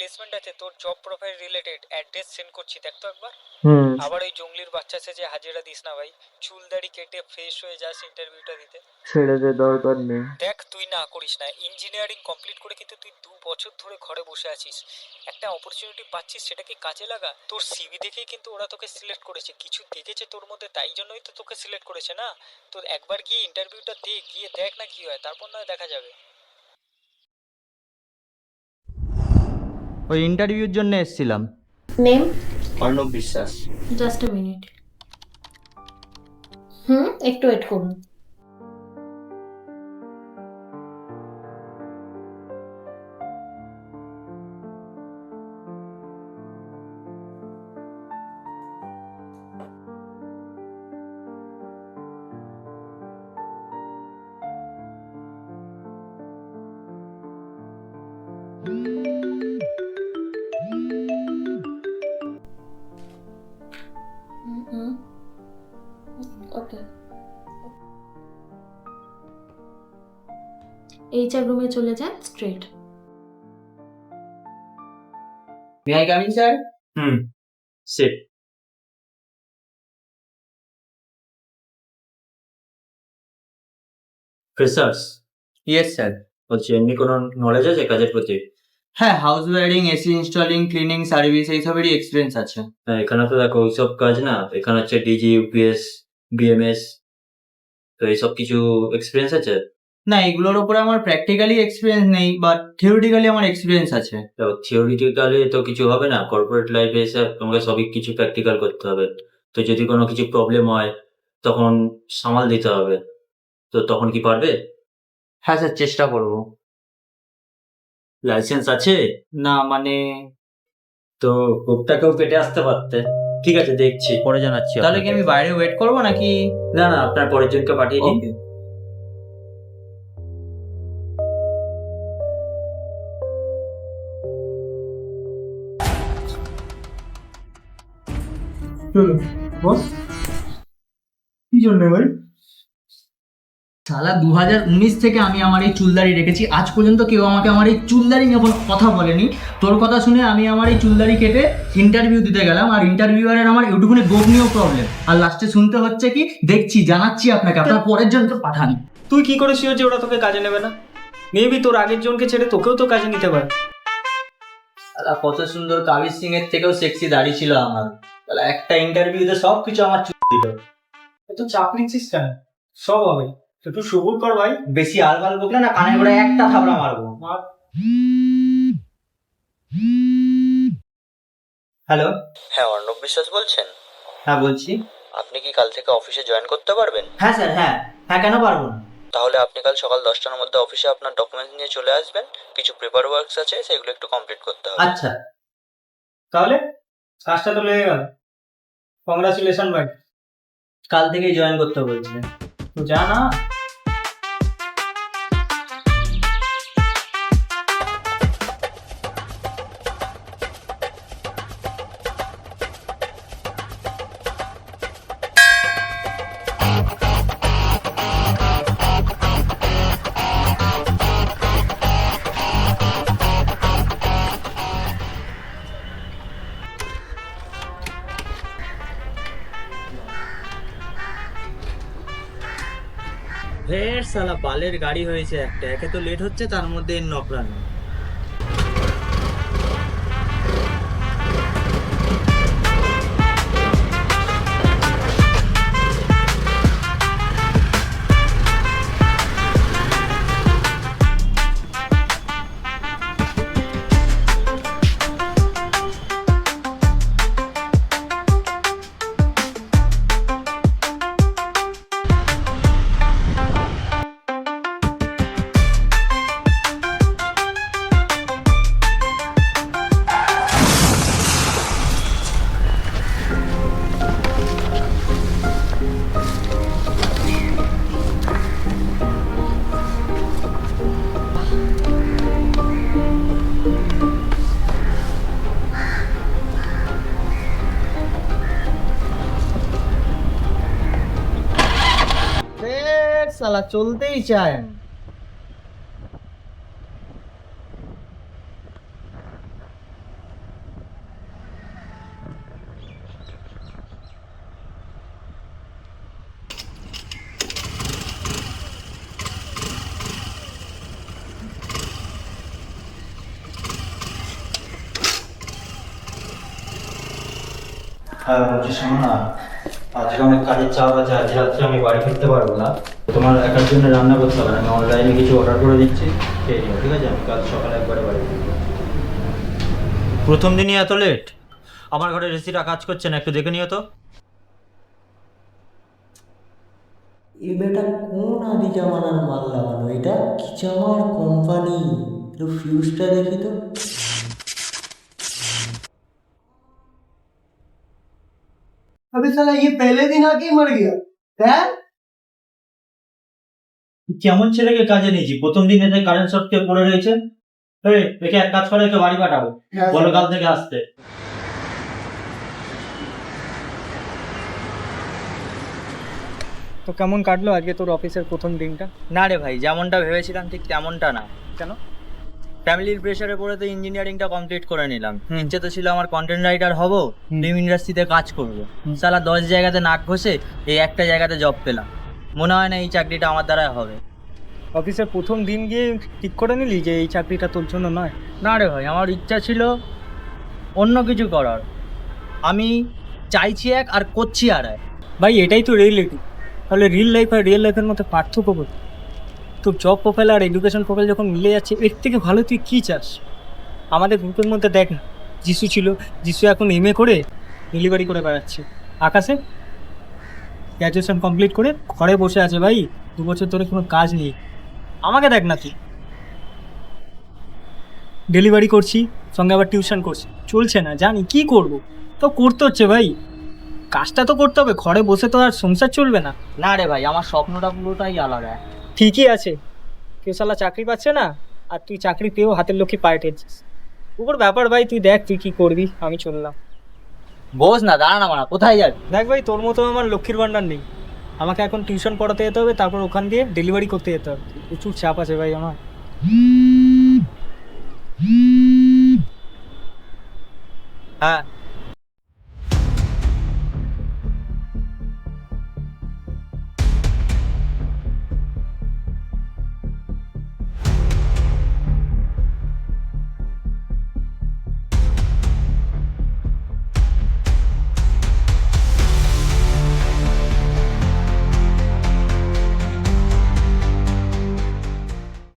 Placement আছে তোর job profile related, address send করছি, দেখ তো একবার। আবার ওই জঙ্গলির বাচ্চা সেজে হাজিরা দিস না ভাই, চুল দাড়ি কেটে ফ্রেশ হয়ে যাস ইন্টারভিউটা দিতে। ছেড়ে দে, দরকার নেই। দেখ তুই না করিস না, ইঞ্জিনিয়ারিং কমপ্লিট করে কিন্তু তুই 2 বছর ধরে ঘরে বসে আছিস। একটা অপরচুনিটি পাচ্ছিস, সেটাকে কাজে লাগা। তোর সিভি দেখেই কিন্তু ওরা তোকে সিলেক্ট করেছে, কিছু দেখেছে তোর মধ্যে, তাই জন্যই তো তোকে সিলেক্ট করেছে না। তোর একবার গিয়ে ইন্টারভিউটা দে, গিয়ে দেখ না কি হয়, তারপর না দেখা যাবে। ওই ইন্টারভিউর জন্য এসেছিলাম। Name? Arnab Biswas. Just a minute. একটু ওয়েট করুন। ওকে, এইচআর রুমে চলে যান straight. May I come in sir? Sit. Freshers? Yes sir. বলছি এমনি কোনো নলেজ আছে কাজের প্রতি? হ্যাঁ, house wiring, AC installing, cleaning service এইসবেরই এক্সপিরিয়েন্স আছে। হ্যাঁ, এখানে তো দেখো ওইসব কাজ না, এখানে হচ্ছে ডিজি, ইউপিএস, বিএমএস, তো এইসব কিছু এক্সপিরিয়েন্স আছে? না, এগুলোর উপরে আমার প্র্যাকটিক্যালি এক্সপিরিয়েন্স নেই, বাট থিওরিটিক্যালি আমার এক্সপিরিয়েন্স আছে। তো থিওরিটিক্যালি তো কিছু হবে না, কর্পোরেট লাইফে এসে তোমাকে সবই কিছু প্র্যাকটিক্যাল করতে হবে। তো যদি কোনো কিছু প্রবলেম হয় তখন সামাল দিতে হবে, তো তখন কি পারবে? হ্যাঁ স্যার, চেষ্টা করব। লাইসেন্স আছে? না মানে তো কোপটাকেও কেটে আসতে পারতে। ঠিক আছে, দেখছি, পরে জানাচ্ছি। তাহলে কি আমি বাইরে ওয়েট করবো নাকি? না না, আপনার পরের জনকে পাঠিয়ে দিন। ওকে। বস কি জন্য ভাই? সালা 2019 থেকে আমি আমার এই চুলদাড়ি রেখেছি, আজ পর্যন্ত কেউ আমাকে আমার এই চুলদাড়ি নিয়ে কোনো কথা বলেনি। তোর কথা শুনে আমি আমার এই চুলদাড়ি কেটে ইন্টারভিউ দিতে গেলাম, আর ইন্টারভিউয়ারের আমার একটুখানি গোপনীয় প্রবলেম, আর লাস্টে শুনতে হচ্ছে কি দেখছি, জানাচ্ছি আপনাকে, আপনার পরের জনকে পাঠান। তুই কি করে শিওর যে ওরা তোকে কাজে নেবে না? মেবি তোর আগের জনকে ছেড়ে তোকেও তো কাজে নিতে পারে। সালা কত সুন্দর, কাবির সিং এর থেকেও সেক্সি দাড়ি ছিল আমার। সালা একটা ইন্টারভিউতে সব কিছু আমার চুল দিল। এত চাপ নিচ্ছিস কেন? সব হবে, একটু সবুর কর ভাই। বেশি আলবাল বকলে না কানে করে একটা থাবড়া মারবো। হ্যালো। হ্যাঁ, অর্ণব বিশ্বাস বলছেন? হ্যাঁ বলছি। আপনি কি কাল থেকে অফিসে জয়েন করতে পারবেন? হ্যাঁ স্যার, হ্যাঁ হ্যাঁ, কেন পারবো না? তাহলে আপনি কাল সকাল 10টার মধ্যে অফিসে আপনার ডকুমেন্টস নিয়ে চলে আসবেন। কিছু পেপার ওয়ার্কস আছে, সেগুলো একটু কমপ্লিট করতে হবে। আচ্ছা। তাহলে কাজটা তো লেগে গেল। কংগ্রাচুলেশন ভাই। কাল থেকেই জয়েন করতে বলছে। তো যা না। ফের সালা বালের গাড়ি হয়েছে একটা, একে তো লেট হচ্ছে, তার মধ্যে নকরানি। সালা চলতেই চায় না। হ্যাঁ বলছি শোনো না, আজকে অনেক কাজের চাপ আছে, আজ রাত্রে আমি বাড়ি ফিরতে পারবো না। তোমার একার জন্য রান্না করতে হবে না, আমি অনলাইনে কিছু অর্ডার করে দিচ্ছি, খেয়ে নিও, ঠিক আছে? আমি কাল সকালে একবারে বাড়ি ফিরবো। প্রথম দিনই এত লেট? আমার ঘরে এসিটা কাজ করছে না, একটু দেখে নিও তো। এ বেটা কোন আদি জামানার মাল লাগানো, এটা কি জামার কোম্পানি? একটু ফিউজটা দেখি তো। अबे साला ये पहले दिन आके ही मर गया है। কেমন ছেলেকে কাজে নিয়েছি, প্রথম দিন এসে কারেন্ট শর্ট খেয়ে পড়ে রয়েছে। এই দেখে এক কাজ করে একে বাড়ি পাঠাবো, বলো কাল থেকে আসতে। তো কেমন কাটলো আজকে তোর অফিসের প্রথম দিনটা? না রে ভাই, যেমনটা ভেবেছিলাম ঠিক তেমনটা না। কেন? ফ্যামিলির প্রেসারে পড়ে তো ইঞ্জিনিয়ারিংটা কমপ্লিট করে নিলাম। ইচ্ছে তো ছিল আমার কন্টেন্ট রাইটার হব, ফিল্ম ইন্ডাস্ট্রিতে কাজ করবো। সালা 10 জায়গাতে নাক ঘষে এই একটা জায়গাতে জব পেলাম। মনে হয় না এই চাকরিটা আমার দ্বারাই হবে। অফিসের প্রথম দিন গিয়ে ঠিক করে নিলি যে এই চাকরিটা তোর জন্য নয়? না রে ভাই, আমার ইচ্ছা ছিল অন্য কিছু করার। আমি চাইছি এক আর করছি আর এক। ভাই এটাই তো রিয়েলিটি। তাহলে রিয়েল লাইফ আর রিয়েল লাইফের মধ্যে পার্থক্য কোথায়? তোর জব প্রোফাইল আর এডুকেশন প্রোফাইল যখন মিলে যাচ্ছে, এর থেকে ভালো তুই কী চাস? আমাদের গ্রুপের মধ্যে দেখ না, যিশু ছিল, যিশু এখন এমএ করে ডেলিভারি করে বেড়াচ্ছে। আকাশে গ্র্যাজুয়েশন কমপ্লিট করে ঘরে বসে আছে ভাই, 2 বছর ধরে কোনো কাজ নেই। আমাকে দেখ না, তুই ডেলিভারি করছি, সঙ্গে আবার টিউশন করছি, চলছে না, জানি কি করব, তো করতে হচ্ছে ভাই, কাজটা তো করতে হবে, ঘরে বসে তো আর সংসার চলবে না। না রে ভাই, আমার স্বপ্নটা পুরোটাই আলাদা। ঠিকই আছে, কেউ শালা চাকরি পাচ্ছে না আর তুই চাকরি পেয়েও হাতের লক্ষ্মী পায়ে ঠেলছিস। উপর ব্যাপার ভাই, তুই দেখ তুই কি করবি, আমি চললাম। বস না, দাঁড়া না, কোথায় যাবি? দেখ ভাই, তোর মতো আমার লক্ষ্মীর ভাণ্ডার নেই, আমাকে এখন টিউশন পড়াতে যেতে হবে, তারপর ওখান দিয়ে ডেলিভারি করতে যেতে হবে, প্রচুর চাপ আছে ভাই আমার। হ্যাঁ